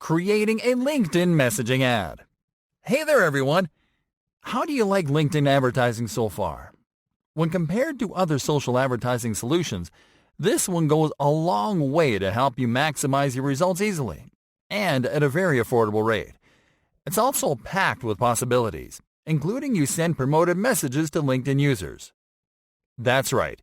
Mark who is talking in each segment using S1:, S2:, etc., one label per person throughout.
S1: Creating a LinkedIn messaging ad. Hey there everyone! How do you like LinkedIn advertising so far? When compared to other social advertising solutions, this one goes a long way to help you maximize your results easily and at a very affordable rate. It's also packed with possibilities, including you send promoted messages to LinkedIn users. That's right.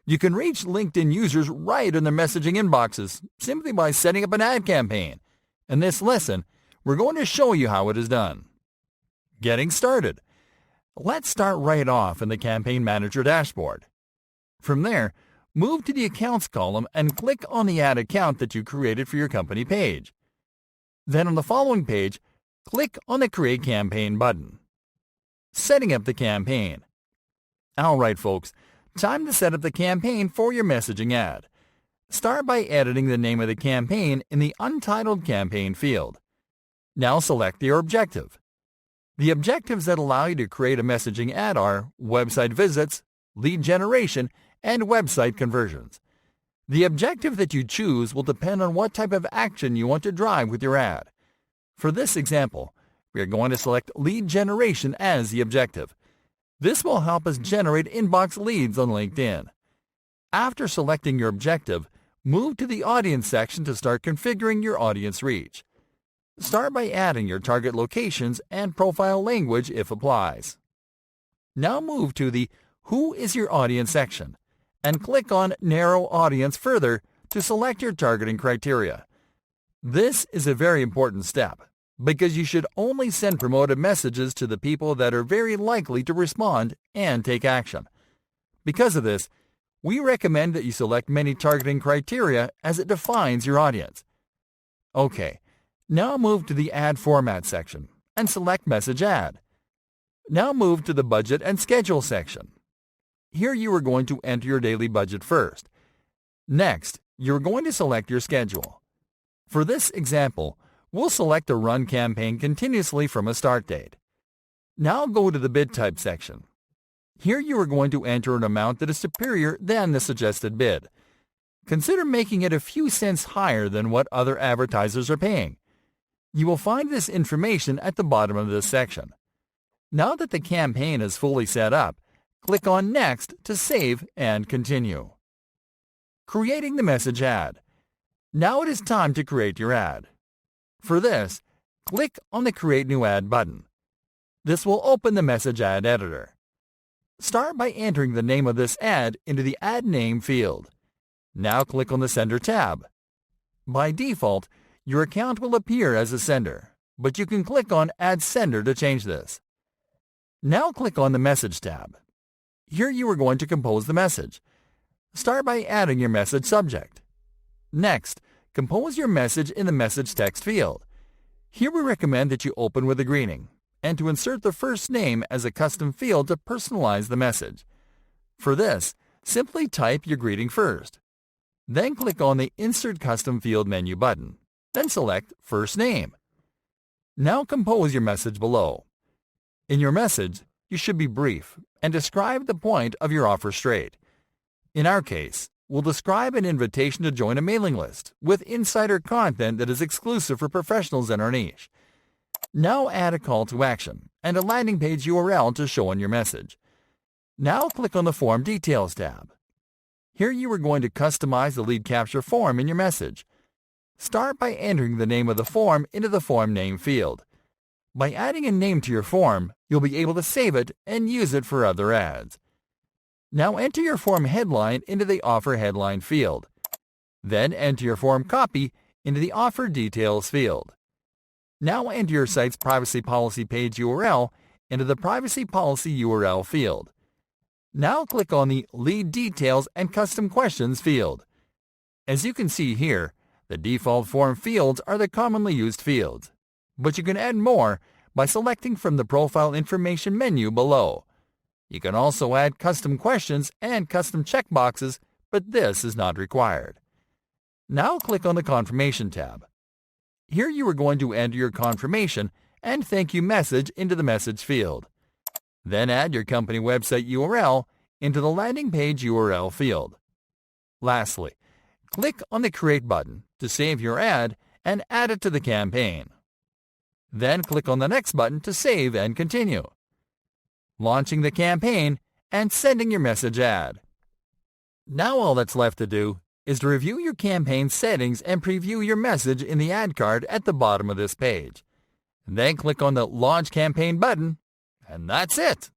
S1: You can reach LinkedIn users right in their messaging inboxes simply by setting up an ad campaign. In this lesson, we're going to show you how it is done. Getting started. Let's start right off in the Campaign Manager dashboard. From there, move to the Accounts column and click on the ad account that you created for your company page. Then on the following page, click on the Create Campaign button. Setting up the campaign. Alright folks, time to set up the campaign for your messaging ad. Start by editing the name of the campaign in the Untitled Campaign field. Now select your objective. The objectives that allow you to create a messaging ad are website visits, lead generation, and website conversions. The objective that you choose will depend on what type of action you want to drive with your ad. For this example, we are going to select lead generation as the objective. This will help us generate inbox leads on LinkedIn. After selecting your objective, move to the Audience section to start configuring your audience reach. Start by adding your target locations and profile language if applies. Now move to the Who is your audience section and click on Narrow Audience further to select your targeting criteria. This is a very important step because you should only send promoted messages to the people that are very likely to respond and take action. Because of this, we recommend that you select many targeting criteria as it defines your audience. Okay, now move to the Ad Format section and select Message Ad. Now move to the Budget and Schedule section. Here you are going to enter your daily budget first. Next, you're going to select your schedule. For this example, we'll select to run campaign continuously from a start date. Now go to the Bid Type section. Here you are going to enter an amount that is superior than the suggested bid. Consider making it a few cents higher than what other advertisers are paying. You will find this information at the bottom of this section. Now that the campaign is fully set up, click on Next to save and continue. Creating the message ad. Now it is time to create your ad. For this, click on the Create New Ad button. This will open the message ad editor. Start by entering the name of this ad into the Ad Name field. Now click on the Sender tab. By default, your account will appear as a sender, but you can click on Add Sender to change this. Now click on the Message tab. Here you are going to compose the message. Start by adding your message subject. Next, compose your message in the Message Text field. Here we recommend that you open with a greeting and to insert the first name as a custom field to personalize the message. For this, simply type your greeting first. Then click on the Insert Custom Field menu button. Then select First Name. Now compose your message below. In your message, you should be brief and describe the point of your offer straight. In our case, we'll describe an invitation to join a mailing list with insider content that is exclusive for professionals in our niche. Now add a call to action and a landing page URL to show on your message. Now click on the Form Details tab. Here you are going to customize the lead capture form in your message. Start by entering the name of the form into the Form Name field. By adding a name to your form, you'll be able to save it and use it for other ads. Now enter your form headline into the Offer Headline field. Then enter your form copy into the Offer Details field. Now enter your site's privacy policy page URL into the Privacy Policy URL field. Now click on the Lead Details and Custom Questions field. As you can see here, the default form fields are the commonly used fields, but you can add more by selecting from the Profile Information menu below. You can also add custom questions and custom checkboxes, but this is not required. Now click on the Confirmation tab. Here you are going to enter your confirmation and thank you message into the message field. Then add your company website URL into the landing page URL field. Lastly, click on the Create button to save your ad and add it to the campaign. Then click on the next button to save and continue. Launching the campaign and sending your message ad. Now all that's left to do is to review your campaign settings and preview your message in the ad card at the bottom of this page. Then click on the Launch Campaign button, and that's it.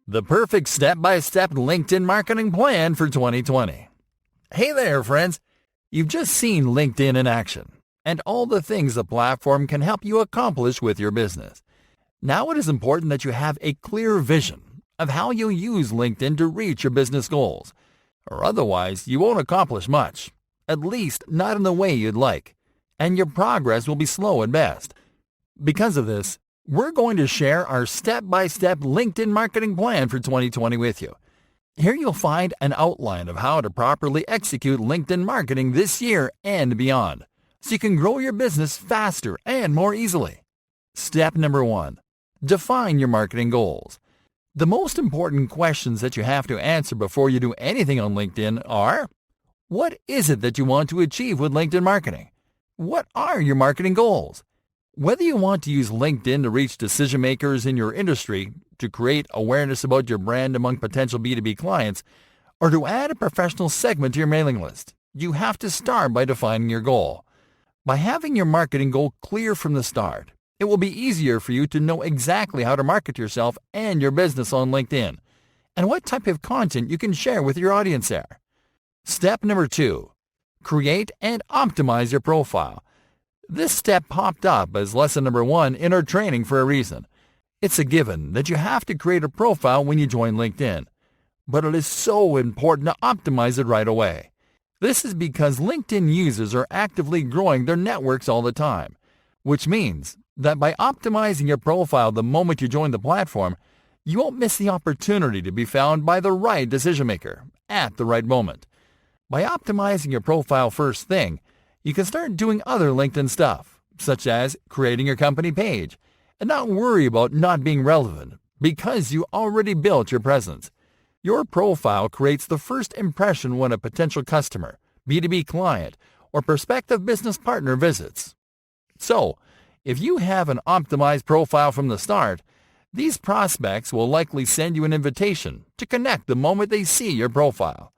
S1: The perfect step-by-step LinkedIn marketing plan for 2020. Hey there, friends! You've just seen LinkedIn in action and all the things the platform can help you accomplish with your business. Now it is important that you have a clear vision of how you'll use LinkedIn to reach your business goals, or otherwise you won't accomplish much, at least not in the way you'd like, and your progress will be slow at best. Because of this, we're going to share our step-by-step LinkedIn marketing plan for 2020 with you. Here you'll find an outline of how to properly execute LinkedIn marketing this year and beyond, so you can grow your business faster and more easily. Step number 1. Define your marketing goals. The most important questions that you have to answer before you do anything on LinkedIn are: what is it that you want to achieve with LinkedIn marketing? What are your marketing goals? Whether you want to use LinkedIn to reach decision makers in your industry, to create awareness about your brand among potential B2B clients, or to add a professional segment to your mailing list, you have to start by defining your goal. By having your marketing goal clear from the start, it will be easier for you to know exactly how to market yourself and your business on LinkedIn, and what type of content you can share with your audience there. Step number 2. Create and optimize your profile. This step popped up as lesson number 1 in our training for a reason. It's a given that you have to create a profile when you join LinkedIn, but it is so important to optimize it right away. This is because LinkedIn users are actively growing their networks all the time, which means that by optimizing your profile the moment you join the platform, you won't miss the opportunity to be found by the right decision maker at the right moment. By optimizing your profile first thing, you can start doing other LinkedIn stuff, such as creating your company page, and not worry about not being relevant because you already built your presence. Your profile creates the first impression when a potential customer, B2B client, or prospective business partner visits. So, if you have an optimized profile from the start, these prospects will likely send you an invitation to connect the moment they see your profile.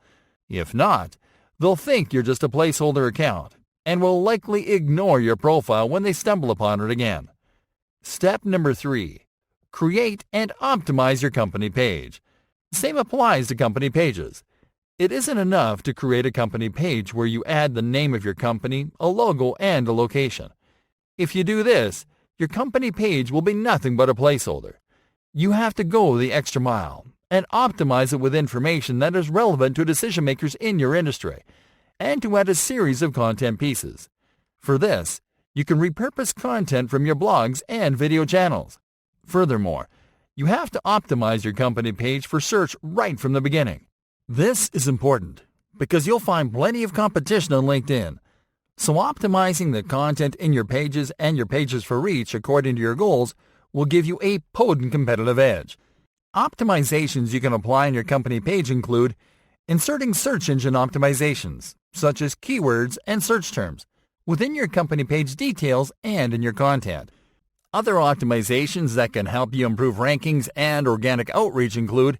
S1: If not, they'll think you're just a placeholder account and will likely ignore your profile when they stumble upon it again. Step number 3. Create and optimize your company page. Same applies to company pages. It isn't enough to create a company page where you add the name of your company, a logo, and a location. If you do this, your company page will be nothing but a placeholder. You have to go the extra mile and optimize it with information that is relevant to decision makers in your industry, and to add a series of content pieces. For this, you can repurpose content from your blogs and video channels. Furthermore, you have to optimize your company page for search right from the beginning. This is important because you'll find plenty of competition on LinkedIn. So optimizing the content in your pages and your pages for reach according to your goals will give you a potent competitive edge. Optimizations you can apply in your company page include inserting search engine optimizations, such as keywords and search terms, within your company page details and in your content. Other optimizations that can help you improve rankings and organic outreach include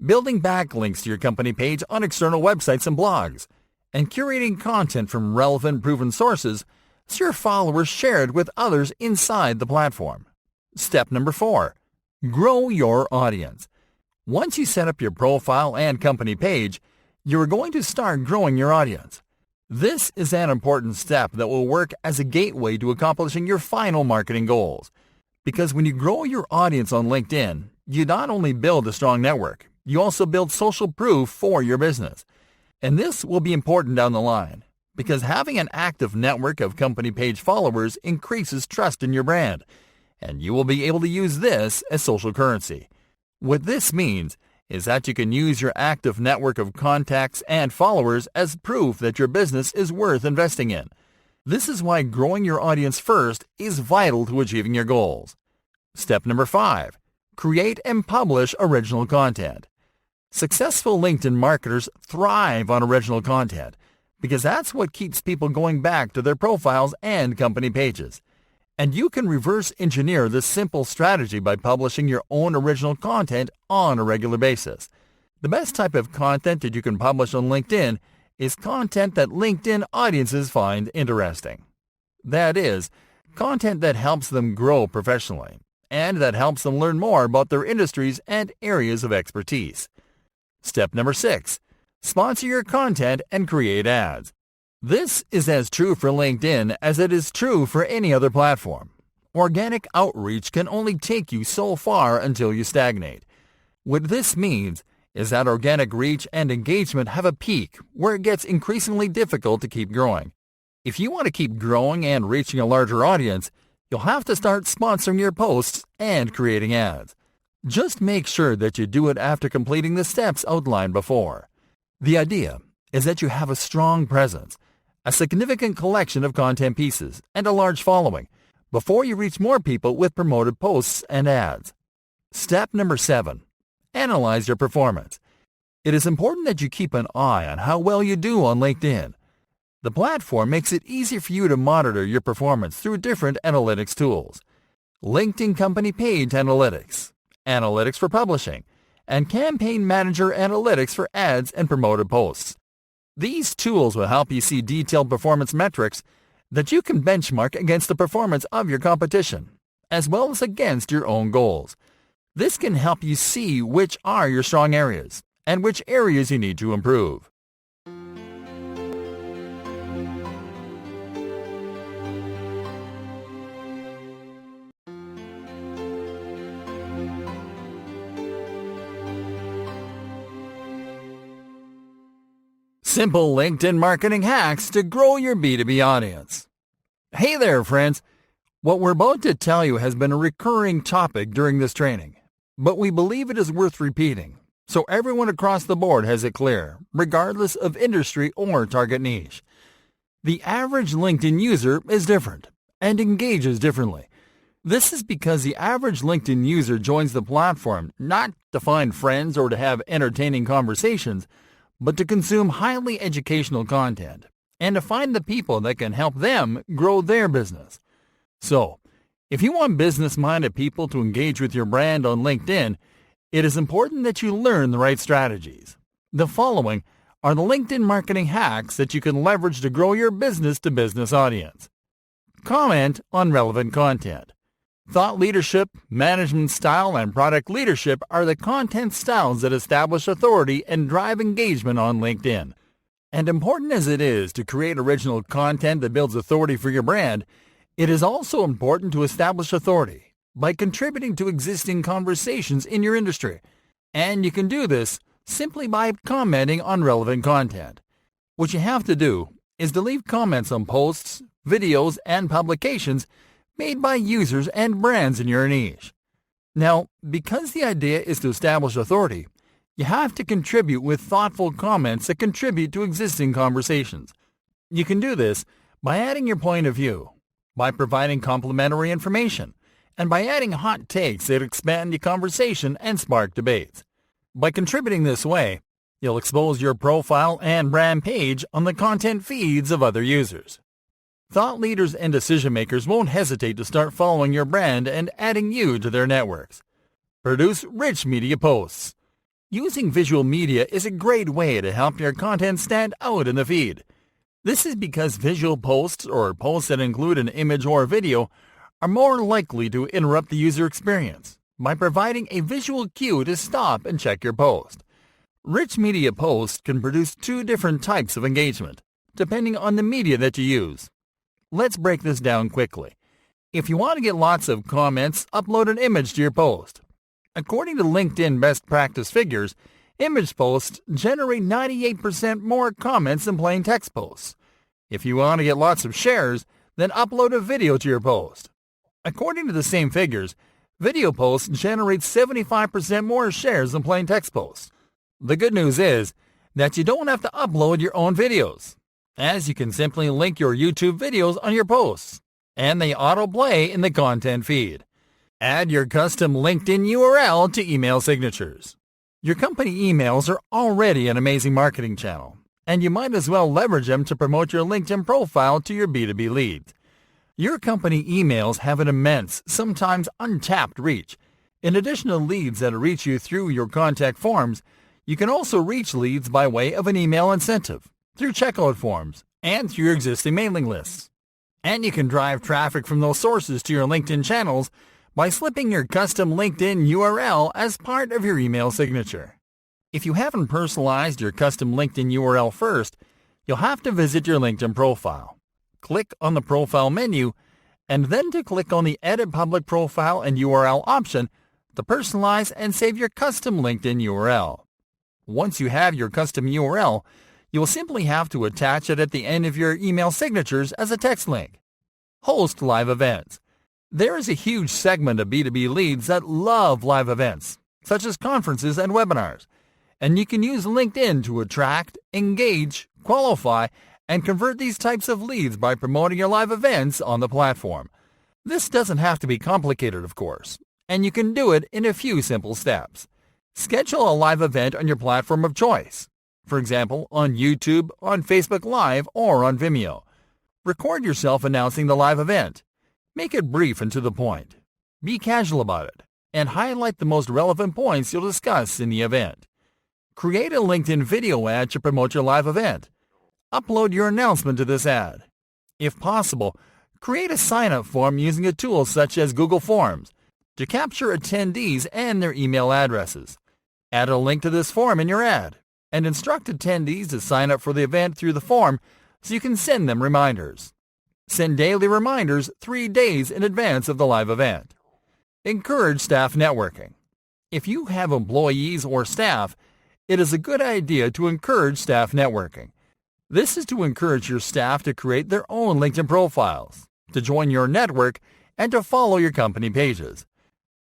S1: building backlinks to your company page on external websites and blogs, and curating content from relevant proven sources so your followers share it with others inside the platform. Step number 4. Grow your audience. Once you set up your profile and company page, you are going to start growing your audience. This is an important step that will work as a gateway to accomplishing your final marketing goals. Because when you grow your audience on LinkedIn, you not only build a strong network, you also build social proof for your business. And this will be important down the line, because having an active network of company page followers increases trust in your brand, and you will be able to use this as social currency. What this means is that you can use your active network of contacts and followers as proof that your business is worth investing in. This is why growing your audience first is vital to achieving your goals. Step number 5. Create and publish original content. Successful LinkedIn marketers thrive on original content because that's what keeps people going back to their profiles and company pages. And you can reverse engineer this simple strategy by publishing your own original content on a regular basis. The best type of content that you can publish on LinkedIn is content that LinkedIn audiences find interesting. That is, content that helps them grow professionally and that helps them learn more about their industries and areas of expertise. Step number 6. Sponsor your content and create ads. This is as true for LinkedIn as it is true for any other platform. Organic outreach can only take you so far until you stagnate. What this means is that organic reach and engagement have a peak where it gets increasingly difficult to keep growing. If you want to keep growing and reaching a larger audience, you'll have to start sponsoring your posts and creating ads. Just make sure that you do it after completing the steps outlined before. The idea is that you have a strong presence, a significant collection of content pieces, and a large following before you reach more people with promoted posts and ads. Step number 7. Analyze your performance. It is important that you keep an eye on how well you do on LinkedIn. The platform makes it easy for you to monitor your performance through different analytics tools. LinkedIn Company Page Analytics, Analytics for Publishing, and Campaign Manager Analytics for ads and promoted posts. These tools will help you see detailed performance metrics that you can benchmark against the performance of your competition, as well as against your own goals. This can help you see which are your strong areas and which areas you need to improve. Simple LinkedIn marketing hacks to grow your B2B audience. Hey there, friends. What we're about to tell you has been a recurring topic during this training, but we believe it is worth repeating, so everyone across the board has it clear, regardless of industry or target niche. The average LinkedIn user is different and engages differently. This is because the average LinkedIn user joins the platform not to find friends or to have entertaining conversations, but to consume highly educational content and to find the people that can help them grow their business. So, if you want business-minded people to engage with your brand on LinkedIn, it is important that you learn the right strategies. The following are the LinkedIn marketing hacks that you can leverage to grow your business-to-business audience. Comment on relevant content. Thought leadership, management style, and product leadership are the content styles that establish authority and drive engagement on LinkedIn. And important as it is to create original content that builds authority for your brand, it is also important to establish authority by contributing to existing conversations in your industry. And you can do this simply by commenting on relevant content. What you have to do is to leave comments on posts, videos, and publications made by users and brands in your niche. Now, because the idea is to establish authority, you have to contribute with thoughtful comments that contribute to existing conversations. You can do this by adding your point of view, by providing complimentary information, and by adding hot takes that expand the conversation and spark debates. By contributing this way, you'll expose your profile and brand page on the content feeds of other users. Thought leaders and decision-makers won't hesitate to start following your brand and adding you to their networks. Produce rich media posts. Using visual media is a great way to help your content stand out in the feed. This is because visual posts or posts that include an image or video are more likely to interrupt the user experience by providing a visual cue to stop and check your post. Rich media posts can produce two different types of engagement, depending on the media that you use. Let's break this down quickly. If you want to get lots of comments, upload an image to your post. According to LinkedIn best practice figures, image posts generate 98% more comments than plain text posts. If you want to get lots of shares, then upload a video to your post. According to the same figures, video posts generate 75% more shares than plain text posts. The good news is that you don't have to upload your own videos. as you can simply link your YouTube videos on your posts, and they autoplay in the content feed. Add your custom LinkedIn URL to email signatures. Your company emails are already an amazing marketing channel, and you might as well leverage them to promote your LinkedIn profile to your B2B leads. Your company emails have an immense, sometimes untapped reach. In addition to leads that reach you through your contact forms, you can also reach leads by way of an email incentive, through checkout forms, and through your existing mailing lists. And you can drive traffic from those sources to your LinkedIn channels by slipping your custom LinkedIn URL as part of your email signature. If you haven't personalized your custom LinkedIn URL first, you'll have to visit your LinkedIn profile. Click on the Profile menu, and then to click on the Edit Public Profile and URL option to personalize and save your custom LinkedIn URL. Once you have your custom URL, you will simply have to attach it at the end of your email signatures as a text link. Host live events. There is a huge segment of B2B leads that love live events, such as conferences and webinars, and you can use LinkedIn to attract, engage, qualify, and convert these types of leads by promoting your live events on the platform. This doesn't have to be complicated, of course, and you can do it in a few simple steps. Schedule a live event on your platform of choice, for example, on YouTube, on Facebook Live, or on Vimeo. Record yourself announcing the live event. Make it brief and to the point. Be casual about it, and highlight the most relevant points you'll discuss in the event. Create a LinkedIn video ad to promote your live event. Upload your announcement to this ad. If possible, create a sign-up form using a tool such as Google Forms to capture attendees and their email addresses. Add a link to this form in your ad, and instruct attendees to sign up for the event through the form so you can send them reminders. Send daily reminders 3 days in advance of the live event. Encourage staff networking. If you have employees or staff, it is a good idea to encourage staff networking. This is to encourage your staff to create their own LinkedIn profiles, to join your network, and to follow your company pages.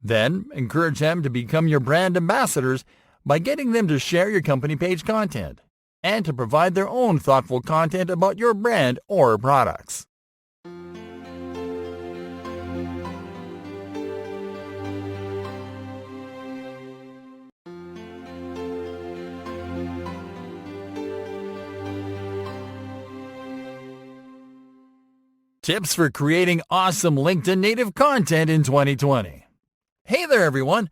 S1: Then, encourage them to become your brand ambassadors by getting them to share your company page content, and to provide their own thoughtful content about your brand or products. Tips for creating awesome LinkedIn native content in 2020. Hey there, everyone!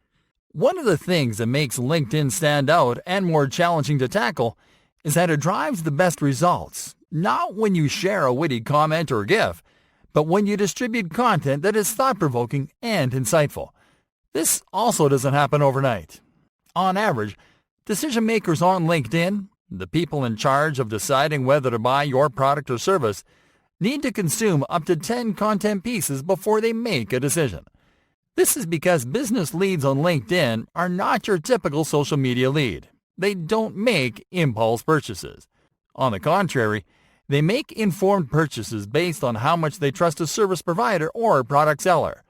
S1: One of the things that makes LinkedIn stand out and more challenging to tackle is that it drives the best results, not when you share a witty comment or GIF, but when you distribute content that is thought-provoking and insightful. This also doesn't happen overnight. On average, decision makers on LinkedIn, the people in charge of deciding whether to buy your product or service, need to consume up to 10 content pieces before they make a decision. This is because business leads on LinkedIn are not your typical social media lead. They don't make impulse purchases. On the contrary, they make informed purchases based on how much they trust a service provider or product seller.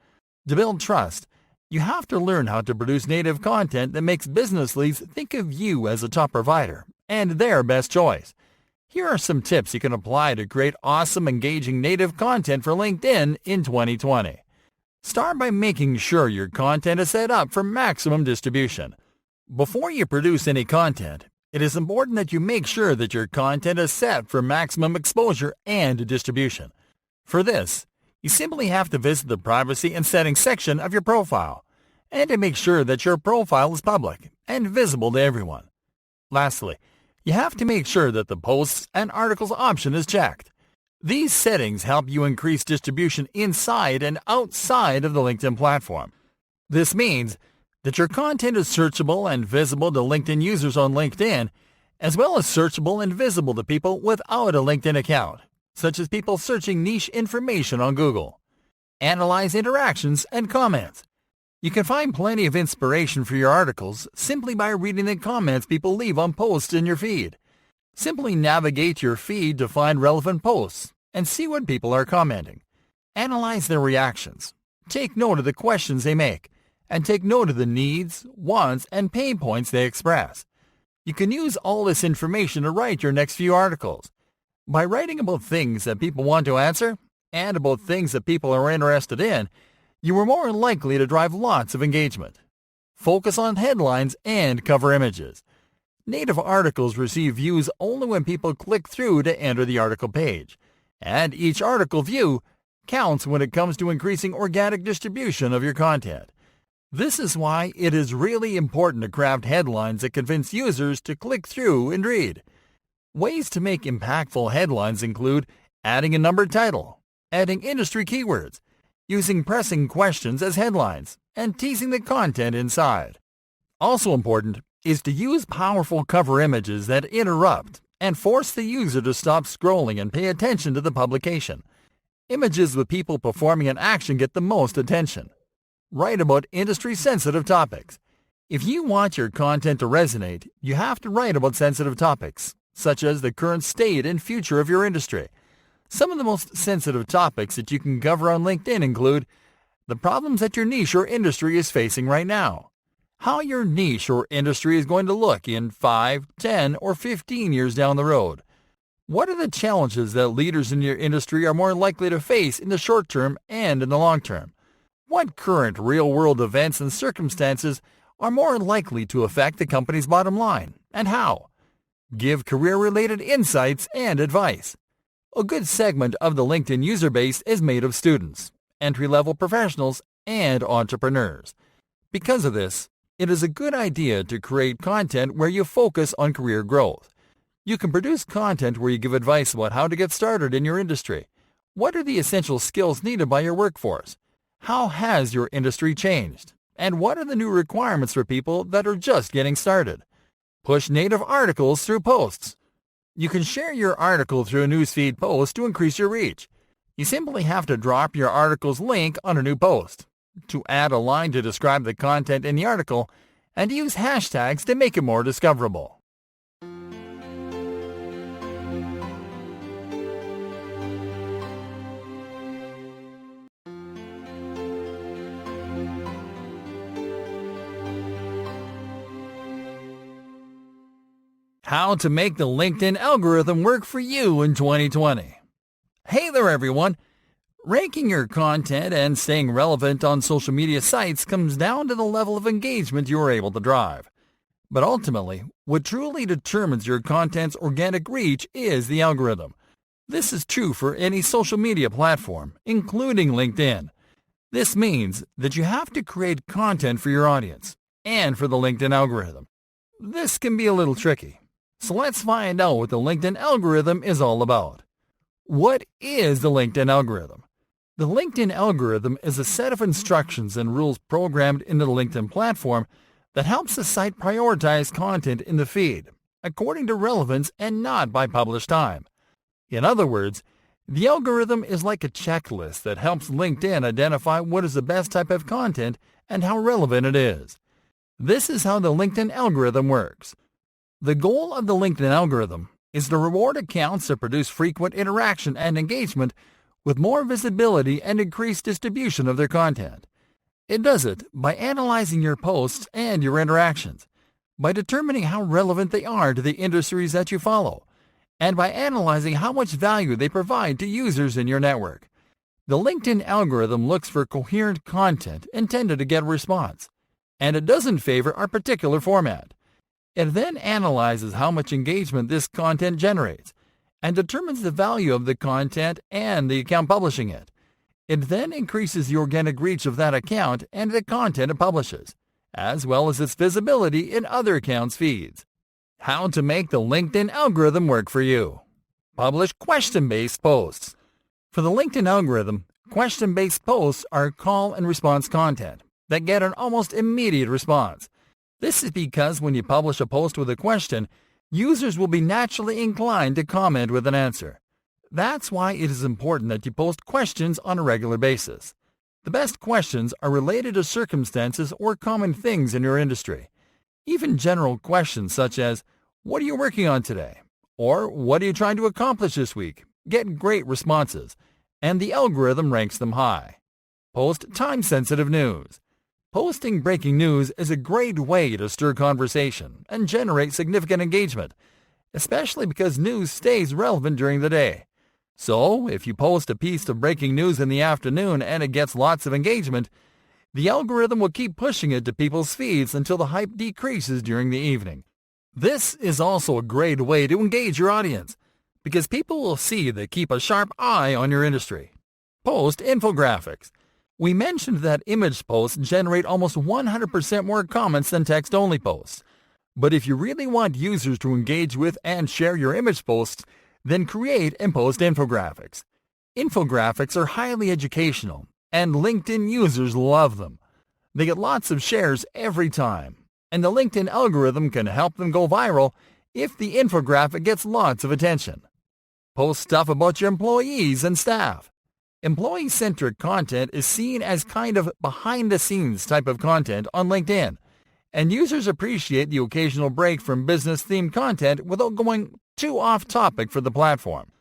S1: To build trust, you have to learn how to produce native content that makes business leads think of you as a top provider and their best choice. Here are some tips you can apply to create awesome, engaging native content for LinkedIn in 2020. Start by making sure your content is set up for maximum distribution. Before you produce any content, it is important that you make sure that your content is set for maximum exposure and distribution. For this, you simply have to visit the Privacy and Settings section of your profile, and to make sure that your profile is public and visible to everyone. Lastly, you have to make sure that the Posts and Articles option is checked. These settings help you increase distribution inside and outside of the LinkedIn platform. This means that your content is searchable and visible to LinkedIn users on LinkedIn, as well as searchable and visible to people without a LinkedIn account, such as people searching niche information on Google. Analyze interactions and comments. You can find plenty of inspiration for your articles simply by reading the comments people leave on posts in your feed. Simply navigate your feed to find relevant posts and see what people are commenting. Analyze their reactions. Take note of the questions they make, and take note of the needs, wants, and pain points they express. You can use all this information to write your next few articles. By writing about things that people want to answer and about things that people are interested in, you are more likely to drive lots of engagement. Focus on headlines and cover images. Native articles receive views only when people click through to enter the article page, and each article view counts when it comes to increasing organic distribution of your content. This is why it is really important to craft headlines that convince users to click through and read. Ways to make impactful headlines include adding a numbered title, adding industry keywords, using pressing questions as headlines, and teasing the content inside. Also important is to use powerful cover images that interrupt and force the user to stop scrolling and pay attention to the publication. Images with people performing an action get the most attention. Write about industry-sensitive topics. If you want your content to resonate, you have to write about sensitive topics, such as the current state and future of your industry. Some of the most sensitive topics that you can cover on LinkedIn include the problems that your niche or industry is facing right now, how your niche or industry is going to look in 5, 10, or 15 years down the road. What are the challenges that leaders in your industry are more likely to face in the short term and in the long term? What current real-world events and circumstances are more likely to affect the company's bottom line, and how? Give career-related insights and advice. A good segment of the LinkedIn user base is made of students, entry-level professionals, and entrepreneurs. Because of this, it is a good idea to create content where you focus on career growth. You can produce content where you give advice about how to get started in your industry. What are the essential skills needed by your workforce? How has your industry changed? And what are the new requirements for people that are just getting started? Push native articles through posts. You can share your article through a newsfeed post to increase your reach. You simply have to drop your article's link on a new post, to add a line to describe the content in the article, and use hashtags to make it more discoverable. How to make the LinkedIn algorithm work for you in 2020. Hey there everyone! Ranking your content and staying relevant on social media sites comes down to the level of engagement you are able to drive. But ultimately, what truly determines your content's organic reach is the algorithm. This is true for any social media platform, including LinkedIn. This means that you have to create content for your audience and for the LinkedIn algorithm. This can be a little tricky. So let's find out what the LinkedIn algorithm is all about. What is the LinkedIn algorithm? The LinkedIn algorithm is a set of instructions and rules programmed into the LinkedIn platform that helps the site prioritize content in the feed, according to relevance and not by published time. In other words, the algorithm is like a checklist that helps LinkedIn identify what is the best type of content and how relevant it is. This is how the LinkedIn algorithm works. The goal of the LinkedIn algorithm is to reward accounts that produce frequent interaction and engagement with more visibility and increased distribution of their content. It does it by analyzing your posts and your interactions, by determining how relevant they are to the industries that you follow, and by analyzing how much value they provide to users in your network. The LinkedIn algorithm looks for coherent content intended to get a response, and it doesn't favor a particular format. It then analyzes how much engagement this content generates and determines the value of the content and the account publishing it. It then increases the organic reach of that account and the content it publishes, as well as its visibility in other accounts' feeds. How to make the LinkedIn algorithm work for you. Publish question-based posts. For the LinkedIn algorithm, question-based posts are call and response content that get an almost immediate response. This is because when you publish a post with a question, users will be naturally inclined to comment with an answer. That's why it is important that you post questions on a regular basis. The best questions are related to circumstances or common things in your industry. Even general questions such as, "What are you working on today?" or "What are you trying to accomplish this week?" get great responses, and the algorithm ranks them high. Post time-sensitive news. Posting breaking news is a great way to stir conversation and generate significant engagement, especially because news stays relevant during the day. So, if you post a piece of breaking news in the afternoon and it gets lots of engagement, the algorithm will keep pushing it to people's feeds until the hype decreases during the evening. This is also a great way to engage your audience, because people will see that keep a sharp eye on your industry. Post infographics. We mentioned that image posts generate almost 100% more comments than text-only posts. But if you really want users to engage with and share your image posts, then create and post infographics. Infographics are highly educational, and LinkedIn users love them. They get lots of shares every time, and the LinkedIn algorithm can help them go viral if the infographic gets lots of attention. Post stuff about your employees and staff. Employee-centric content is seen as kind of behind-the-scenes type of content on LinkedIn, and users appreciate the occasional break from business-themed content without going too off-topic for the platform.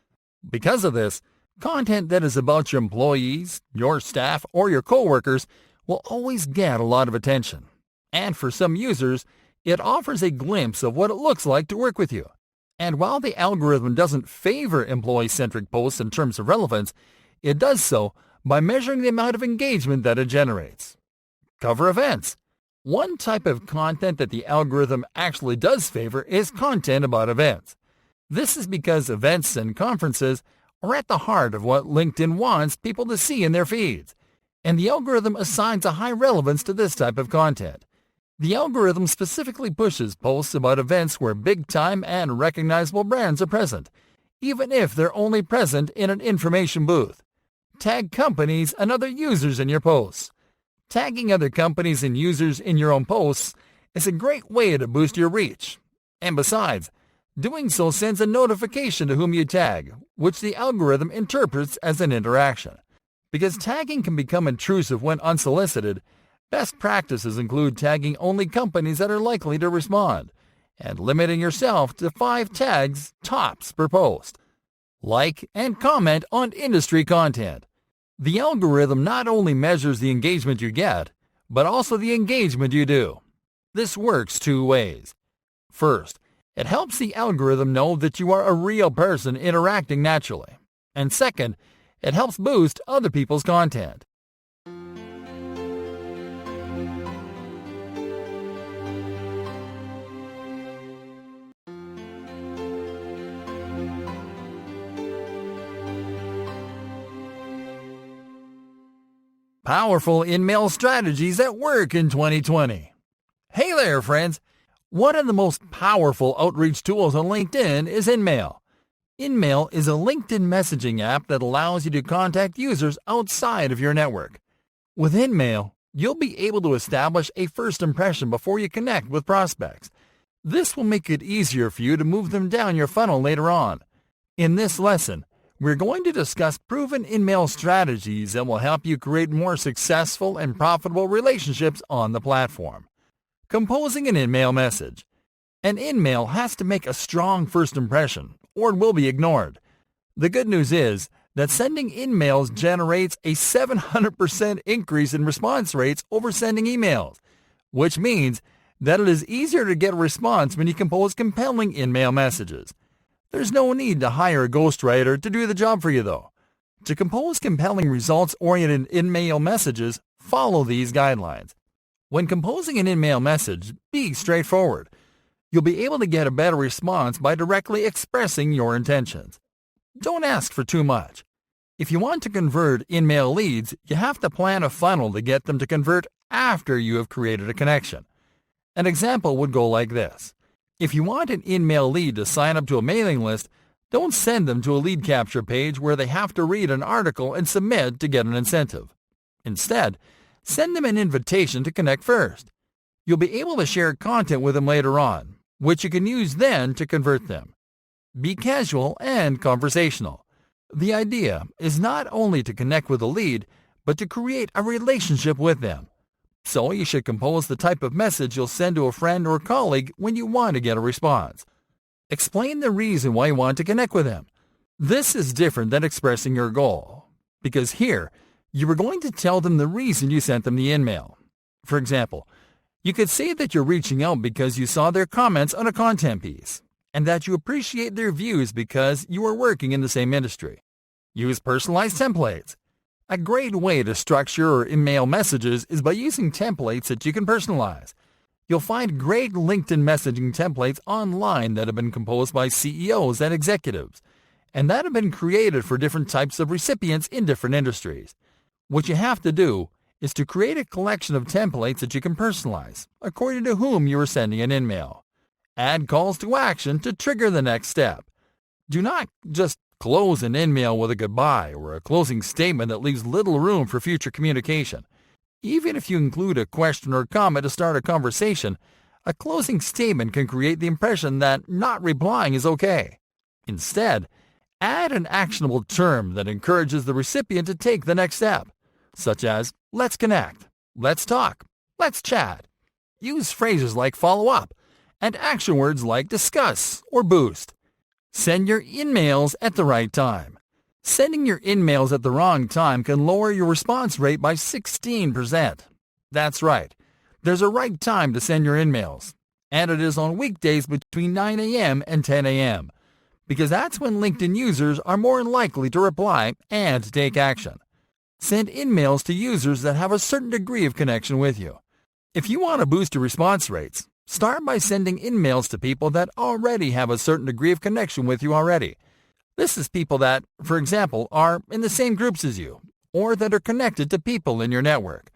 S1: Because of this, content that is about your employees, your staff, or your coworkers will always get a lot of attention. And for some users, it offers a glimpse of what it looks like to work with you. And while the algorithm doesn't favor employee-centric posts in terms of relevance, it does so by measuring the amount of engagement that it generates. Cover events. One type of content that the algorithm actually does favor is content about events. This is because events and conferences are at the heart of what LinkedIn wants people to see in their feeds, and the algorithm assigns a high relevance to this type of content. The algorithm specifically pushes posts about events where big-time and recognizable brands are present, even if they're only present in an information booth. Tag companies and other users in your posts. Tagging other companies and users in your own posts is a great way to boost your reach. And besides, doing so sends a notification to whom you tag, which the algorithm interprets as an interaction. Because tagging can become intrusive when unsolicited, best practices include tagging only companies that are likely to respond, and limiting yourself to 5 tags tops per post. Like and comment on industry content. The algorithm not only measures the engagement you get, but also the engagement you do. This works 2 ways. First, it helps the algorithm know that you are a real person interacting naturally. And second, it helps boost other people's content. Powerful in-mail strategies at work in 2020. Hey there, friends! One of the most powerful outreach tools on LinkedIn is InMail. InMail is a LinkedIn messaging app that allows you to contact users outside of your network. With InMail, you'll be able to establish a first impression before you connect with prospects. This will make it easier for you to move them down your funnel later on. In this lesson, we're going to discuss proven InMail strategies that will help you create more successful and profitable relationships on the platform. Composing an InMail message. An InMail has to make a strong first impression, or it will be ignored. The good news is that sending InMails generates a 700% increase in response rates over sending emails, which means that it is easier to get a response when you compose compelling InMail messages. There's no need to hire a ghostwriter to do the job for you, though. To compose compelling results-oriented InMail messages, follow these guidelines. When composing an InMail message, be straightforward. You'll be able to get a better response by directly expressing your intentions. Don't ask for too much. If you want to convert InMail leads, you have to plan a funnel to get them to convert after you have created a connection. An example would go like this. If you want an InMail lead to sign up to a mailing list, don't send them to a lead capture page where they have to read an article and submit to get an incentive. Instead, send them an invitation to connect first. You'll be able to share content with them later on, which you can use then to convert them. Be casual and conversational. The idea is not only to connect with a lead, but to create a relationship with them. So you should compose the type of message you'll send to a friend or colleague when you want to get a response. Explain the reason why you want to connect with them. This is different than expressing your goal, because here, you are going to tell them the reason you sent them the InMail. For example, you could say that you're reaching out because you saw their comments on a content piece, and that you appreciate their views because you are working in the same industry. Use personalized templates. A great way to structure or email messages is by using templates that you can personalize. You'll find great LinkedIn messaging templates online that have been composed by CEOs and executives, and that have been created for different types of recipients in different industries. What you have to do is to create a collection of templates that you can personalize according to whom you are sending an email. Add calls to action to trigger the next step. Do not just close an email with a goodbye or a closing statement that leaves little room for future communication. Even if you include a question or comment to start a conversation, a closing statement can create the impression that not replying is okay. Instead, add an actionable term that encourages the recipient to take the next step, such as, "Let's connect," "Let's talk," "Let's chat." Use phrases like "follow up" and action words like "discuss" or "boost." Send your emails at the right time. Sending your emails at the wrong time can lower your response rate by 16%. That's right. There's a right time to send your emails, and it is on weekdays between 9 a.m. and 10 a.m., because that's when LinkedIn users are more likely to reply and take action. Send emails to users that have a certain degree of connection with you. If you want to boost your response rates, start by sending emails to people that already have a certain degree of connection with you already. This is people that, for example, are in the same groups as you, or that are connected to people in your network.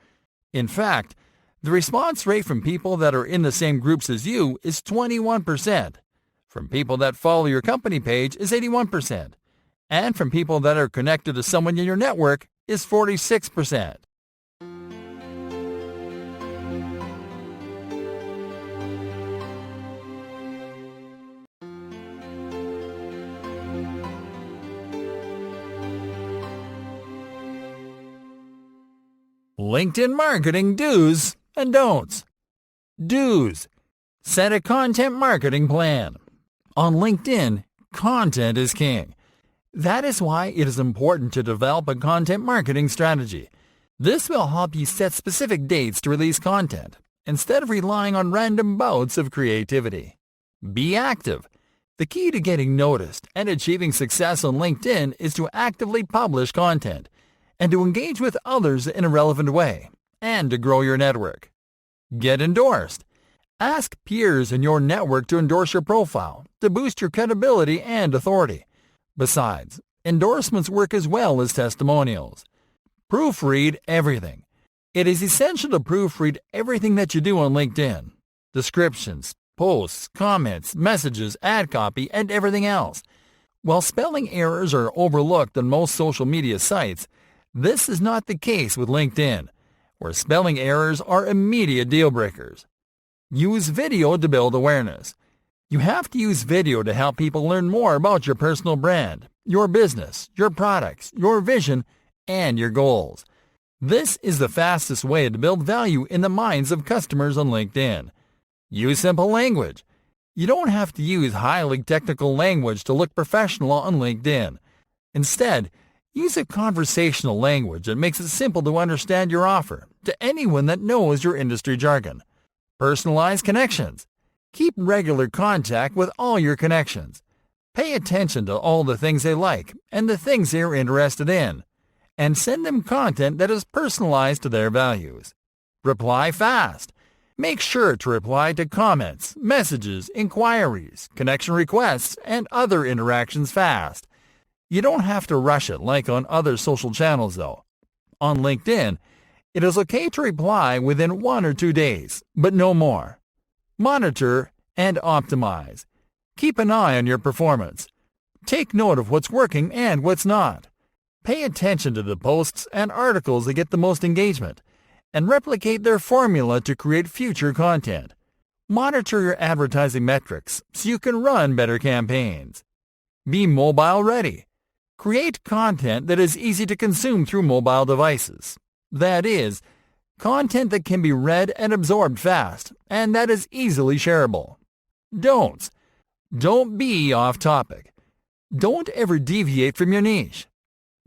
S1: In fact, the response rate from people that are in the same groups as you is 21%. From people that follow your company page is 81%. And from people that are connected to someone in your network is 46%. LinkedIn marketing do's and don'ts. Do's. Set a content marketing plan. On LinkedIn, content is king. That is why it is important to develop a content marketing strategy. This will help you set specific dates to release content, instead of relying on random bouts of creativity. Be active. The key to getting noticed and achieving success on LinkedIn is to actively publish content, and to engage with others in a relevant way, and to grow your network. Get endorsed. Ask peers in your network to endorse your profile, to boost your credibility and authority. Besides, endorsements work as well as testimonials. Proofread everything. It is essential to proofread everything that you do on LinkedIn. Descriptions, posts, comments, messages, ad copy, and everything else. While spelling errors are overlooked on most social media sites, this is not the case with LinkedIn, where spelling errors are immediate deal breakers. Use video to build awareness. You have to use video to help people learn more about your personal brand, your business, your products, your vision, and your goals. This is the fastest way to build value in the minds of customers on LinkedIn. Use simple language. You don't have to use highly technical language to look professional on LinkedIn. Instead, use a conversational language that makes it simple to understand your offer to anyone that knows your industry jargon. Personalize connections. Keep regular contact with all your connections. Pay attention to all the things they like and the things they are interested in, and send them content that is personalized to their values. Reply fast. Make sure to reply to comments, messages, inquiries, connection requests, and other interactions fast. You don't have to rush it like on other social channels, though. On LinkedIn, it is okay to reply within 1 or 2 days, but no more. Monitor and optimize. Keep an eye on your performance. Take note of what's working and what's not. Pay attention to the posts and articles that get the most engagement, and replicate their formula to create future content. Monitor your advertising metrics so you can run better campaigns. Be mobile ready. Create content that is easy to consume through mobile devices. That is, content that can be read and absorbed fast, and that is easily shareable. Don'ts. Don't be off topic. Don't ever deviate from your niche.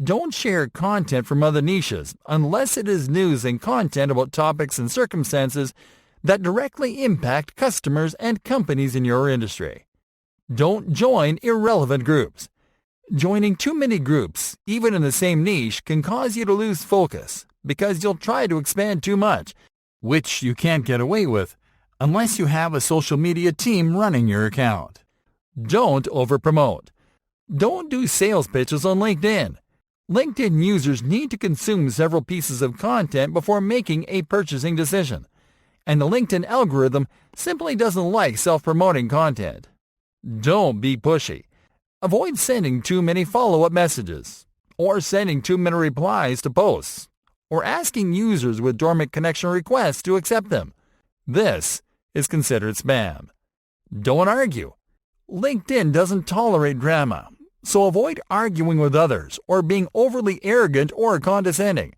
S1: Don't share content from other niches unless it is news and content about topics and circumstances that directly impact customers and companies in your industry. Don't join irrelevant groups. Joining too many groups, even in the same niche, can cause you to lose focus because you'll try to expand too much, which you can't get away with unless you have a social media team running your account. Don't overpromote. Don't do sales pitches on LinkedIn. LinkedIn users need to consume several pieces of content before making a purchasing decision, and the LinkedIn algorithm simply doesn't like self-promoting content. Don't be pushy. Avoid sending too many follow-up messages, or sending too many replies to posts, or asking users with dormant connection requests to accept them. This is considered spam. Don't argue. LinkedIn doesn't tolerate drama, so avoid arguing with others or being overly arrogant or condescending.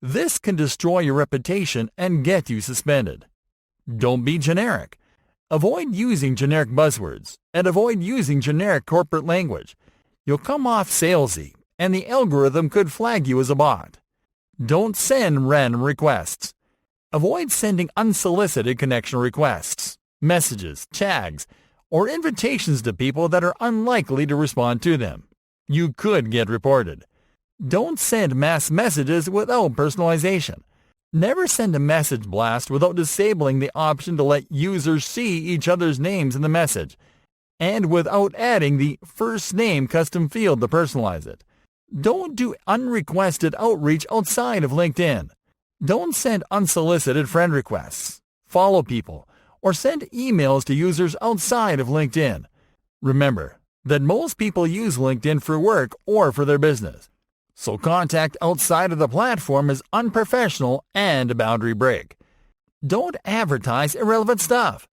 S1: This can destroy your reputation and get you suspended. Don't be generic. Avoid using generic buzzwords and avoid using generic corporate language. You'll come off salesy, and the algorithm could flag you as a bot. Don't send random requests. Avoid sending unsolicited connection requests, messages, tags, or invitations to people that are unlikely to respond to them. You could get reported. Don't send mass messages without personalization. Never send a message blast without disabling the option to let users see each other's names in the message, and without adding the first name custom field to personalize it. Don't do unrequested outreach outside of LinkedIn. Don't send unsolicited friend requests, follow people, or send emails to users outside of LinkedIn. Remember that most people use LinkedIn for work or for their business, so contact outside of the platform is unprofessional and a boundary break. Don't advertise irrelevant stuff.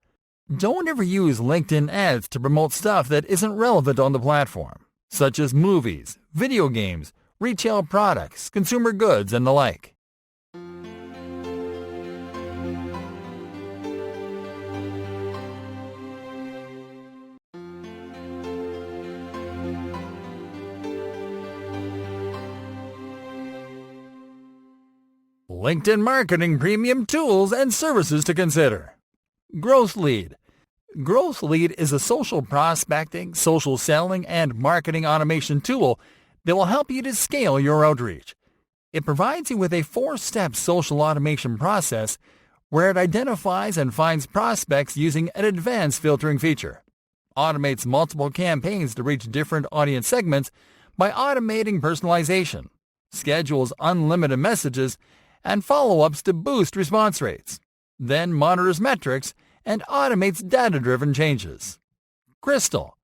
S1: Don't ever use LinkedIn ads to promote stuff that isn't relevant on the platform, such as movies, video games, retail products, consumer goods, and the like. LinkedIn marketing premium tools and services to consider. Growth Lead. Growth Lead is a social prospecting, social selling, and marketing automation tool that will help you to scale your outreach. It provides you with a 4-step social automation process where it identifies and finds prospects using an advanced filtering feature, automates multiple campaigns to reach different audience segments by automating personalization, schedules unlimited messages, and follow-ups to boost response rates, then monitors metrics and automates data-driven changes. Crystal.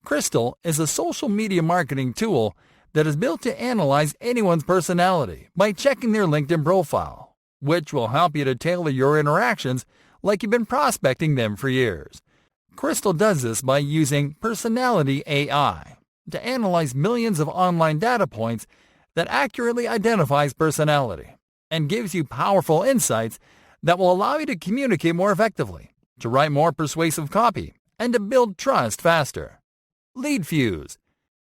S1: Crystal is a social media marketing tool that is built to analyze anyone's personality by checking their LinkedIn profile, which will help you to tailor your interactions like you've been prospecting them for years. Crystal does this by using Personality AI to analyze millions of online data points that accurately identifies personality and gives you powerful insights that will allow you to communicate more effectively, to write more persuasive copy, and to build trust faster. LeadFuse.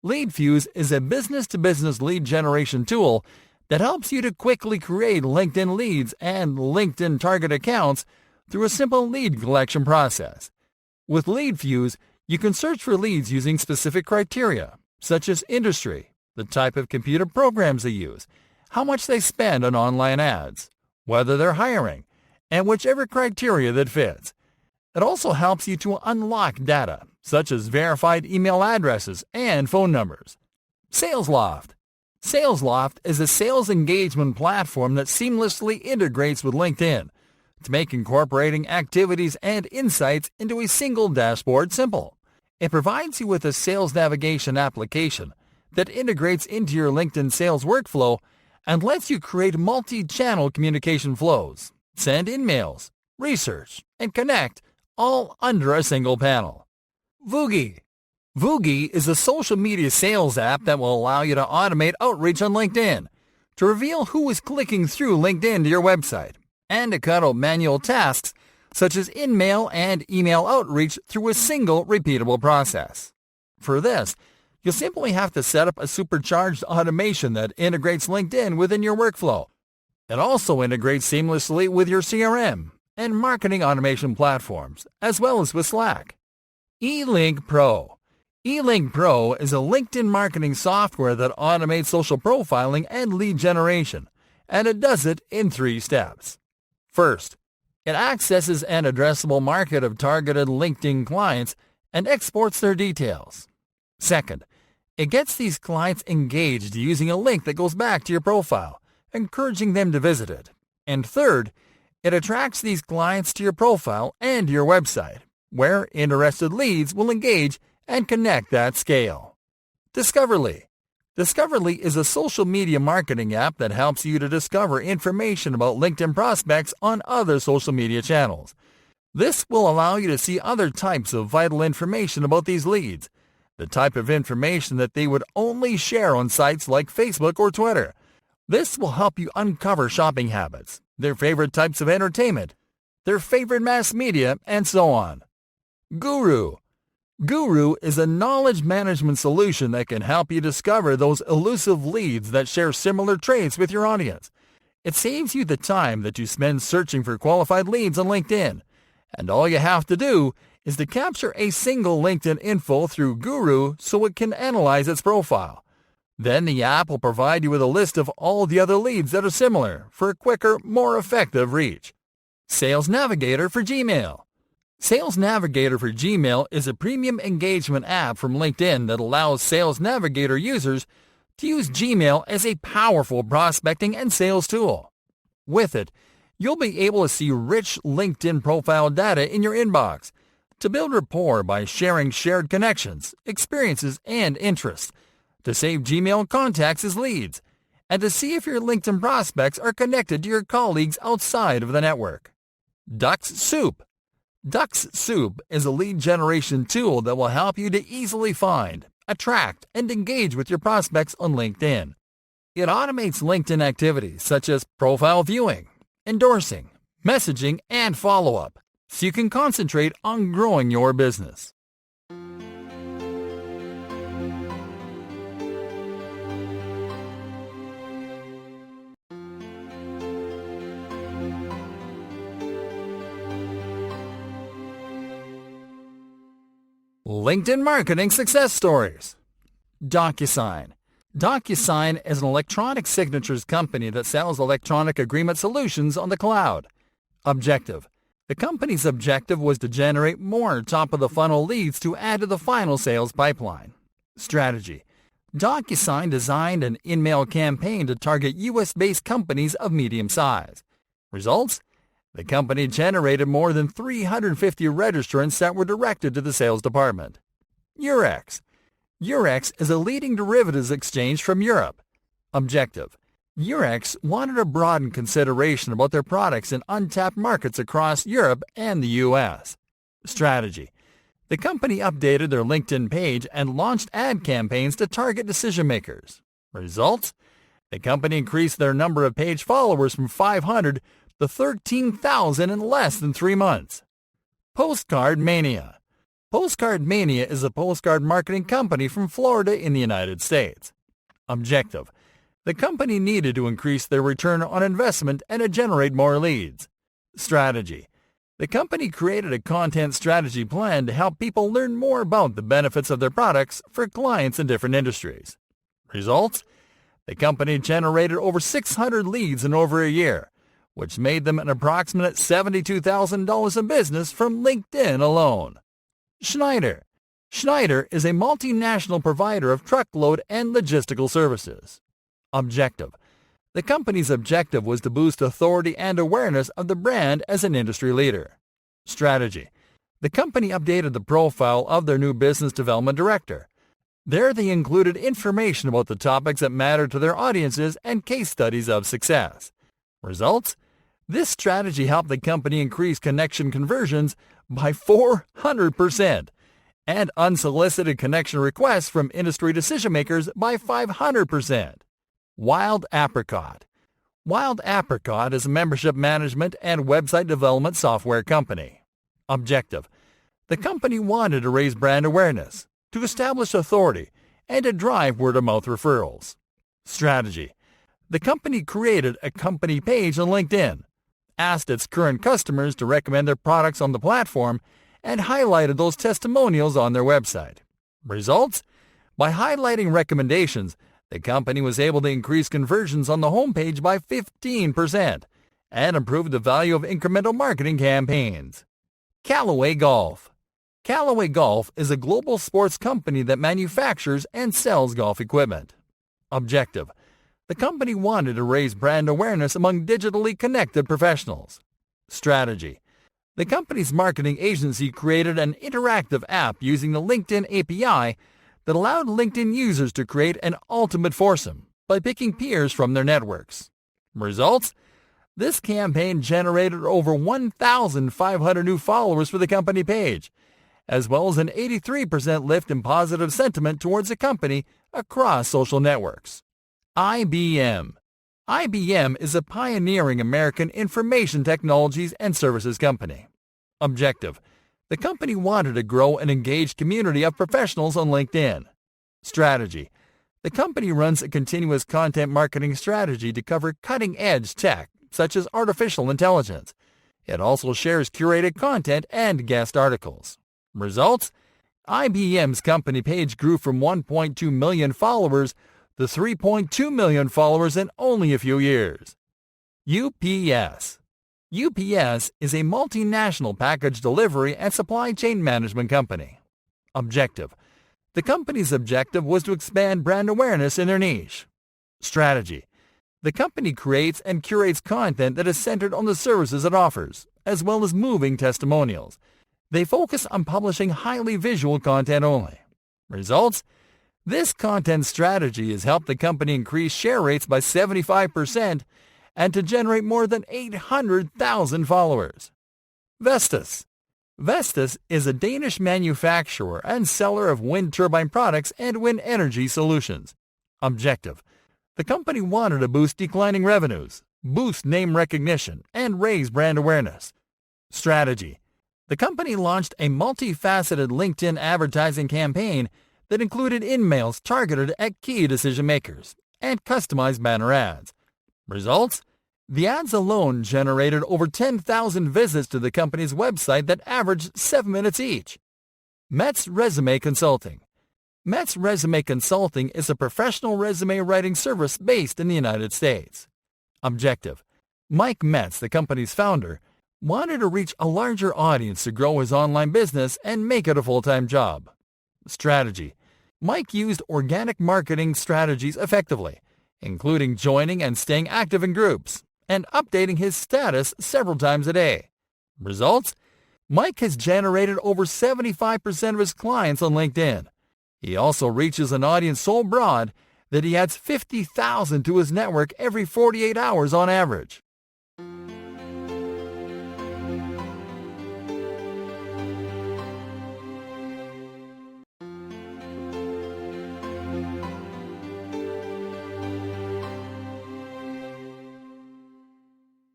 S1: LeadFuse is a business-to-business lead generation tool that helps you to quickly create LinkedIn leads and LinkedIn target accounts through a simple lead collection process. With LeadFuse, you can search for leads using specific criteria, such as industry, the type of computer programs they use, how much they spend on online ads, whether they're hiring, and whichever criteria that fits. It also helps you to unlock data, such as verified email addresses and phone numbers. SalesLoft. SalesLoft is a sales engagement platform that seamlessly integrates with LinkedIn to make incorporating activities and insights into a single dashboard simple. It provides you with a sales navigation application that integrates into your LinkedIn sales workflow and lets you create multi-channel communication flows, send emails, research, and connect, all under a single panel. Vugi. Vugi is a social media sales app that will allow you to automate outreach on LinkedIn, to reveal who is clicking through LinkedIn to your website, and to cut out manual tasks such as in-mail and email outreach through a single repeatable process. For this, you'll simply have to set up a supercharged automation that integrates LinkedIn within your workflow. It also integrates seamlessly with your CRM and marketing automation platforms, as well as with Slack. eLink Pro. eLink Pro is a LinkedIn marketing software that automates social profiling and lead generation, and it does it in 3 steps. First, it accesses an addressable market of targeted LinkedIn clients and exports their details. Second, it gets these clients engaged using a link that goes back to your profile, encouraging them to visit it. And third, it attracts these clients to your profile and your website, where interested leads will engage and connect at scale. Discoverly. Discoverly is a social media marketing app that helps you to discover information about LinkedIn prospects on other social media channels. This will allow you to see other types of vital information about these leads, the type of information that they would only share on sites like Facebook or Twitter. This will help you uncover shopping habits, their favorite types of entertainment, their favorite mass media, and so on. Guru. Guru is a knowledge management solution that can help you discover those elusive leads that share similar traits with your audience. It saves you the time that you spend searching for qualified leads on LinkedIn, and all you have to do is to capture a single LinkedIn info through Guru so it can analyze its profile. Then the app will provide you with a list of all the other leads that are similar for a quicker, more effective reach. Sales Navigator for Gmail. Sales Navigator for Gmail is a premium engagement app from LinkedIn that allows Sales Navigator users to use Gmail as a powerful prospecting and sales tool. With it, you'll be able to see rich LinkedIn profile data in your inbox, to build rapport by sharing shared connections, experiences, and interests, to save Gmail contacts as leads, and to see if your LinkedIn prospects are connected to your colleagues outside of the network. Ducks Soup. Ducks Soup is a lead generation tool that will help you to easily find, attract, and engage with your prospects on LinkedIn. It automates LinkedIn activities such as profile viewing, endorsing, messaging, and follow-up, so you can concentrate on growing your business. LinkedIn Marketing Success Stories. DocuSign. DocuSign is an electronic signatures company that sells electronic agreement solutions on the cloud. Objective. The company's objective was to generate more top-of-the-funnel leads to add to the final sales pipeline. Strategy. DocuSign designed an in-mail campaign to target U.S.-based companies of medium size. Results? The company generated more than 350 registrants that were directed to the sales department. Eurex. Eurex is a leading derivatives exchange from Europe. Objective. Eurex wanted to broaden consideration about their products in untapped markets across Europe and the U.S. Strategy. The company updated their LinkedIn page and launched ad campaigns to target decision makers. Results? The company increased their number of page followers from 500 to 13,000 in less than 3 months. Postcard Mania. Postcard Mania is a postcard marketing company from Florida in the United States. Objective. The company needed to increase their return on investment and to generate more leads. Strategy. The company created a content strategy plan to help people learn more about the benefits of their products for clients in different industries. Results? The company generated over 600 leads in over a year, which made them an approximate $72,000 in business from LinkedIn alone. Schneider. Schneider is a multinational provider of truckload and logistical services. Objective. The company's objective was to boost authority and awareness of the brand as an industry leader. Strategy. The company updated the profile of their new business development director. There they included information about the topics that matter to their audiences and case studies of success. Results? This strategy helped the company increase connection conversions by 400% and unsolicited connection requests from industry decision makers by 500%. Wild Apricot. Wild Apricot is a membership management and website development software company. Objective. The company wanted to raise brand awareness, to establish authority, and to drive word-of-mouth referrals. Strategy. The company created a company page on LinkedIn, asked its current customers to recommend their products on the platform, and highlighted those testimonials on their website. Results? By highlighting recommendations, the company was able to increase conversions on the homepage by 15% and improve the value of incremental marketing campaigns. Callaway Golf. Callaway Golf is a global sports company that manufactures and sells golf equipment. Objective: the company wanted to raise brand awareness among digitally connected professionals. Strategy: the company's marketing agency created an interactive app using the LinkedIn API that allowed LinkedIn users to create an ultimate foursome by picking peers from their networks. Results? This campaign generated over 1,500 new followers for the company page, as well as an 83% lift in positive sentiment towards the company across social networks. IBM. IBM is a pioneering American information technologies and services company. Objective: the company wanted to grow an engaged community of professionals on LinkedIn. Strategy: the company runs a continuous content marketing strategy to cover cutting-edge tech, such as artificial intelligence. It also shares curated content and guest articles. Results? IBM's company page grew from 1.2 million followers to 3.2 million followers in only a few years. UPS. UPS is a multinational package delivery and supply chain management company. Objective: the company's objective was to expand brand awareness in their niche. Strategy: the company creates and curates content that is centered on the services it offers, as well as moving testimonials. They focus on publishing highly visual content only. Results? This content strategy has helped the company increase share rates by 75% and to generate more than 800,000 followers. Vestas. Vestas is a Danish manufacturer and seller of wind turbine products and wind energy solutions. Objective: the company wanted to boost declining revenues, boost name recognition, and raise brand awareness. Strategy: the company launched a multifaceted LinkedIn advertising campaign that included in-mails targeted at key decision-makers and customized banner ads. Results? The ads alone generated over 10,000 visits to the company's website that averaged 7 minutes each. Metz Resume Consulting. Metz Resume Consulting is a professional resume writing service based in the United States. Objective: Mike Metz, the company's founder, wanted to reach a larger audience to grow his online business and make it a full-time job. Strategy: Mike used organic marketing strategies effectively, including joining and staying active in groups and updating his status several times a day. Results? Mike has generated over 75% of his clients on LinkedIn. He also reaches an audience so broad that he adds 50,000 to his network every 48 hours on average.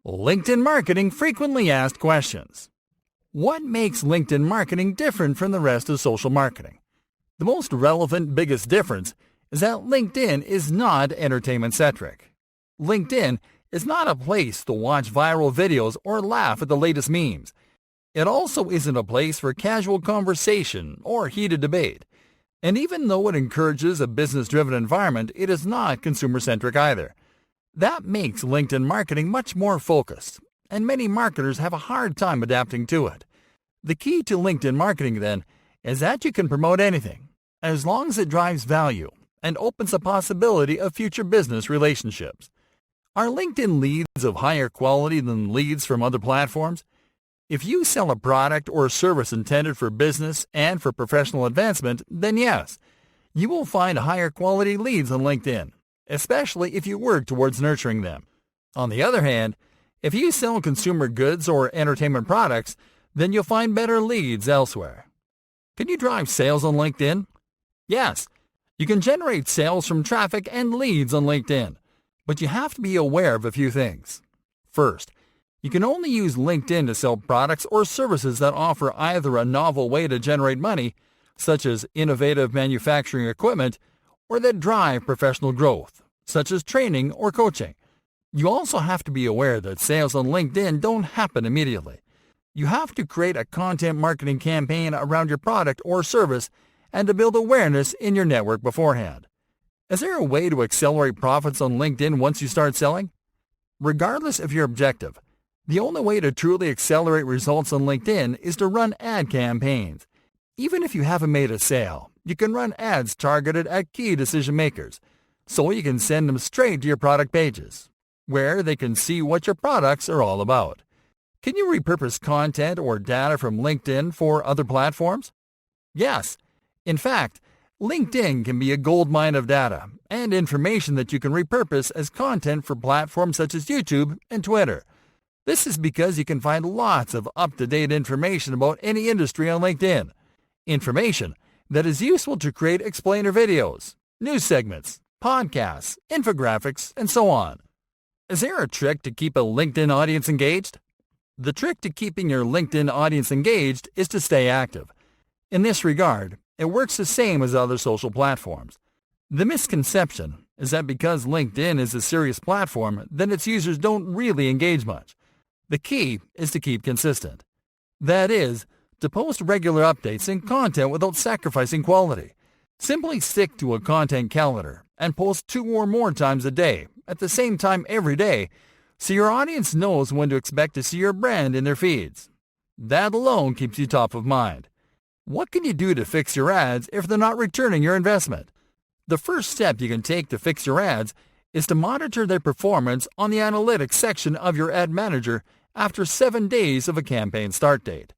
S1: LinkedIn marketing frequently asked questions. What makes LinkedIn marketing different from the rest of social marketing? The most relevant, biggest difference is that LinkedIn is not entertainment-centric. LinkedIn is not a place to watch viral videos or laugh at the latest memes. It also isn't a place for casual conversation or heated debate. And even though it encourages a business-driven environment, it is not consumer-centric either. That makes LinkedIn marketing much more focused, and many marketers have a hard time adapting to it. The key to LinkedIn marketing, then, is that you can promote anything, as long as it drives value and opens a possibility of future business relationships. Are LinkedIn leads of higher quality than leads from other platforms? If you sell a product or service intended for business and for professional advancement, then yes, you will find higher quality leads on LinkedIn, especially if you work towards nurturing them. On the other hand, if you sell consumer goods or entertainment products, then you'll find better leads elsewhere. Can you drive sales on LinkedIn? Yes, you can generate sales from traffic and leads on LinkedIn, but you have to be aware of a few things. First, you can only use LinkedIn to sell products or services that offer either a novel way to generate money, such as innovative manufacturing equipment, or that drive professional growth, such as training or coaching. You also have to be aware that sales on LinkedIn don't happen immediately. You have to create a content marketing campaign around your product or service and to build awareness in your network beforehand. Is there a way to accelerate profits on LinkedIn once you start selling? Regardless of your objective, the only way to truly accelerate results on LinkedIn is to run ad campaigns. Even if you haven't made a sale, you can run ads targeted at key decision makers, so you can send them straight to your product pages, where they can see what your products are all about. Can you repurpose content or data from LinkedIn for other platforms? Yes. In fact, LinkedIn can be a goldmine of data and information that you can repurpose as content for platforms such as YouTube and Twitter. This is because you can find lots of up-to-date information about any industry on LinkedIn. Information that is useful to create explainer videos, news segments, podcasts, infographics, and so on. Is there a trick to keep a LinkedIn audience engaged? The trick to keeping your LinkedIn audience engaged is to stay active. In this regard, it works the same as other social platforms. The misconception is that because LinkedIn is a serious platform, then its users don't really engage much. The key is to keep consistent. That is, to post regular updates and content without sacrificing quality. Simply stick to a content calendar and post 2 or more times a day at the same time every day, so your audience knows when to expect to see your brand in their feeds. That alone keeps you top of mind. What can you do to fix your ads if they're not returning your investment? The first step you can take to fix your ads is to monitor their performance on the analytics section of your ad manager after 7 days of a campaign start date.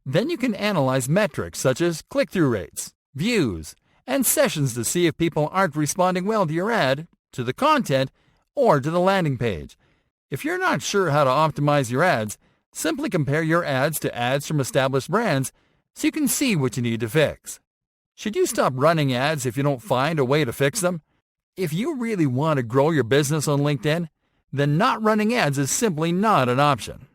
S1: Then you can analyze metrics such as click-through rates, views, and sessions to see if people aren't responding well to your ad, to the content, or to the landing page. If you're not sure how to optimize your ads, simply compare your ads to ads from established brands so you can see what you need to fix. Should you stop running ads if you don't find a way to fix them? If you really want to grow your business on LinkedIn, then not running ads is simply not an option.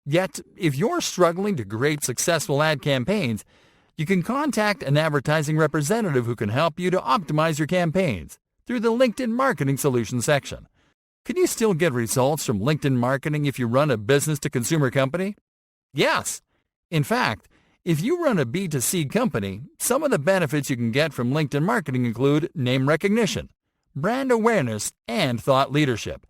S1: Yet, if you're struggling to create successful ad campaigns, you can contact an advertising representative who can help you to optimize your campaigns through the LinkedIn Marketing Solutions section. Can you still get results from LinkedIn marketing if you run a business-to-consumer company? Yes. In fact, if you run a B2C company, some of the benefits you can get from LinkedIn marketing include name recognition, brand awareness, and thought leadership.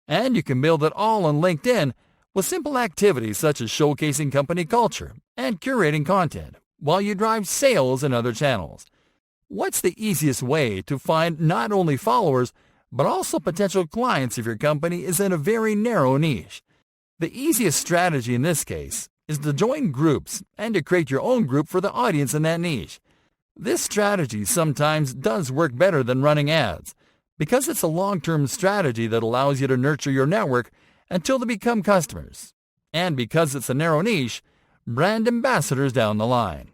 S1: And you can build it all on LinkedIn with simple activities such as showcasing company culture and curating content while you drive sales in other channels. What's the easiest way to find not only followers, but also potential clients if your company is in a very narrow niche? The easiest strategy in this case is to join groups and to create your own group for the audience in that niche. This strategy sometimes does work better than running ads, because it's a long-term strategy that allows you to nurture your network until they become customers, and because it's a narrow niche, brand ambassadors down the line.